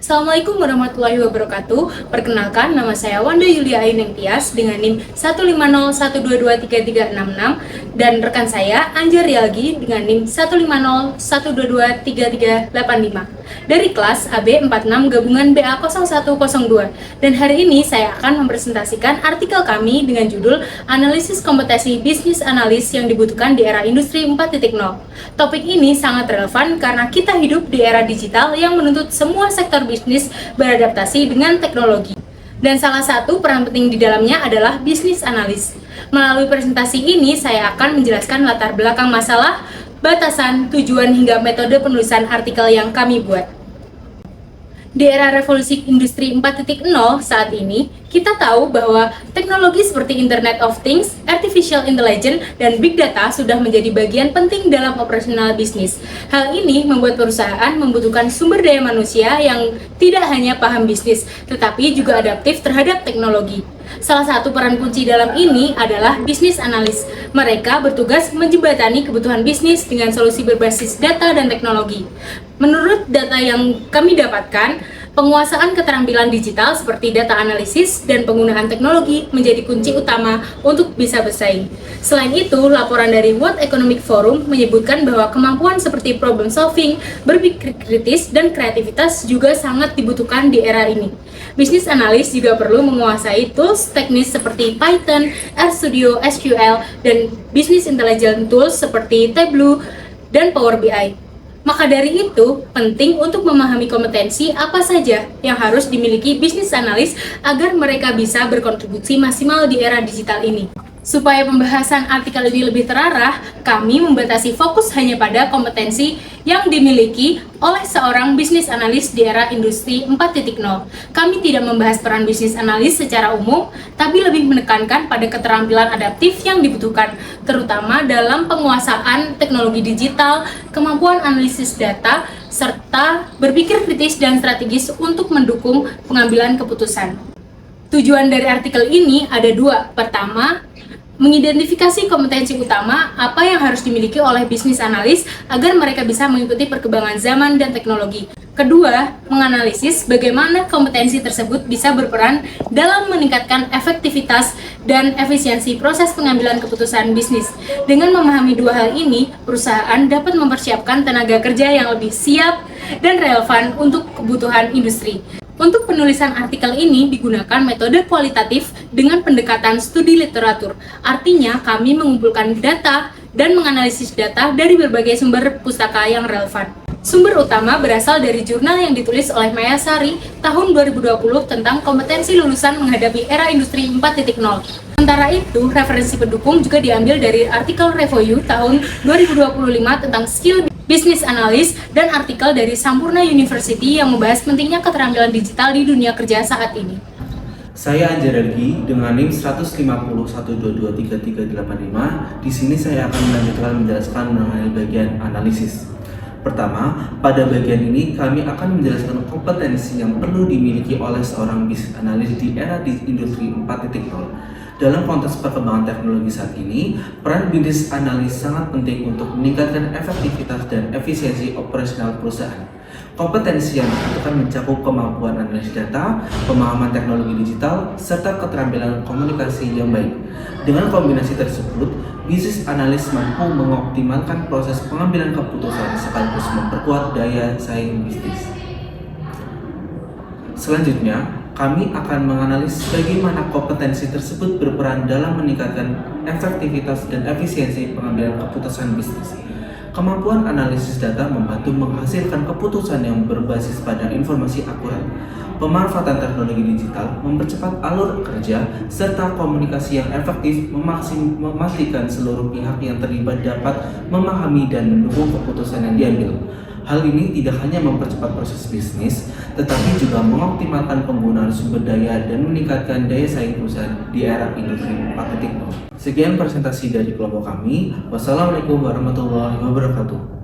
Assalamualaikum warahmatullahi wabarakatuh. Perkenalkan, nama saya Wanda Yulia Aineng Tias dengan NIM 150122336 dan rekan saya Anjar Rialgi dengan NIM 150122335 dari kelas AB46 gabungan BA0102. Dan hari ini saya akan mempresentasikan artikel kami dengan judul Analisis Kompetensi Bisnis Analis yang dibutuhkan di era Industri 4.0. Topik ini sangat relevan karena kita hidup di era digital yang menuntut semua sektor bisnis beradaptasi dengan teknologi. Dan salah satu peran penting di dalamnya adalah bisnis analis. Melalui presentasi ini, saya akan menjelaskan latar belakang masalah, batasan, tujuan, hingga metode penulisan artikel yang kami buat. Di era revolusi industri 4.0 saat ini, kita tahu bahwa teknologi seperti Internet of Things, Artificial Intelligence, dan Big Data sudah menjadi bagian penting dalam operasional bisnis. Hal ini membuat perusahaan membutuhkan sumber daya manusia yang tidak hanya paham bisnis, tetapi juga adaptif terhadap teknologi. Salah satu peran kunci dalam ini adalah bisnis analis. Mereka bertugas menjembatani kebutuhan bisnis dengan solusi berbasis data dan teknologi. Menurut data yang kami dapatkan, penguasaan keterampilan digital seperti data analisis dan penggunaan teknologi menjadi kunci utama untuk bisa bersaing. Selain itu, laporan dari World Economic Forum menyebutkan bahwa kemampuan seperti problem solving, berpikir kritis, dan kreativitas juga sangat dibutuhkan di era ini. Bisnis analis juga perlu menguasai tools teknis seperti Python, RStudio, SQL, dan business intelligence tools seperti Tableau dan Power BI. Maka dari itu, penting untuk memahami kompetensi apa saja yang harus dimiliki bisnis analis agar mereka bisa berkontribusi maksimal di era digital ini. Supaya pembahasan artikel ini lebih terarah, kami membatasi fokus hanya pada kompetensi yang dimiliki oleh seorang bisnis analis di era industri 4.0. Kami tidak membahas peran bisnis analis secara umum, tapi lebih menekankan pada keterampilan adaptif yang dibutuhkan, terutama dalam penguasaan teknologi digital, kemampuan analisis data, serta berpikir kritis dan strategis untuk mendukung pengambilan keputusan. Tujuan dari artikel ini ada dua. Pertama, mengidentifikasi kompetensi utama apa yang harus dimiliki oleh bisnis analis agar mereka bisa mengikuti perkembangan zaman dan teknologi. Kedua, menganalisis bagaimana kompetensi tersebut bisa berperan dalam meningkatkan efektivitas dan efisiensi proses pengambilan keputusan bisnis. Dengan memahami dua hal ini, perusahaan dapat mempersiapkan tenaga kerja yang lebih siap dan relevan untuk kebutuhan industri. Untuk penulisan artikel ini digunakan metode kualitatif dengan pendekatan studi literatur. Artinya, kami mengumpulkan data dan menganalisis data dari berbagai sumber pustaka yang relevan. Sumber utama berasal dari jurnal yang ditulis oleh Mayasari tahun 2020 tentang kompetensi lulusan menghadapi era industri 4.0. Sementara itu, referensi pendukung juga diambil dari artikel Revoyu tahun 2025 tentang skill bisnis analis dan artikel dari Sampurna University yang membahas pentingnya keterampilan digital di dunia kerja saat ini. Saya Anjar Rialgi dengan NIM 150122335. Di sini saya akan menjelaskan mengenai bagian analisis. Pertama, pada bagian ini kami akan menjelaskan kompetensi yang perlu dimiliki oleh seorang bisnis analis di era industri 4.0. Dalam konteks perkembangan teknologi saat ini, peran bisnis analis sangat penting untuk meningkatkan efektivitas dan efisiensi operasional perusahaan. Kompetensi yang akan mencakup kemampuan analisis data, pemahaman teknologi digital, serta keterampilan komunikasi yang baik. Dengan kombinasi tersebut, bisnis analis mampu mengoptimalkan proses pengambilan keputusan sekaligus memperkuat daya saing bisnis. Selanjutnya, kami akan menganalisis bagaimana kompetensi tersebut berperan dalam meningkatkan efektivitas dan efisiensi pengambilan keputusan bisnis. Kemampuan analisis data membantu menghasilkan keputusan yang berbasis pada informasi akurat. Pemanfaatan teknologi digital mempercepat alur kerja serta komunikasi yang efektif memastikan seluruh pihak yang terlibat dapat memahami dan mendukung keputusan yang diambil. Hal ini tidak hanya mempercepat proses bisnis, tetapi juga mengoptimalkan penggunaan sumber daya dan meningkatkan daya saing perusahaan di era industri 4.0. Sekian presentasi dari kelompok kami. Wassalamualaikum warahmatullahi wabarakatuh.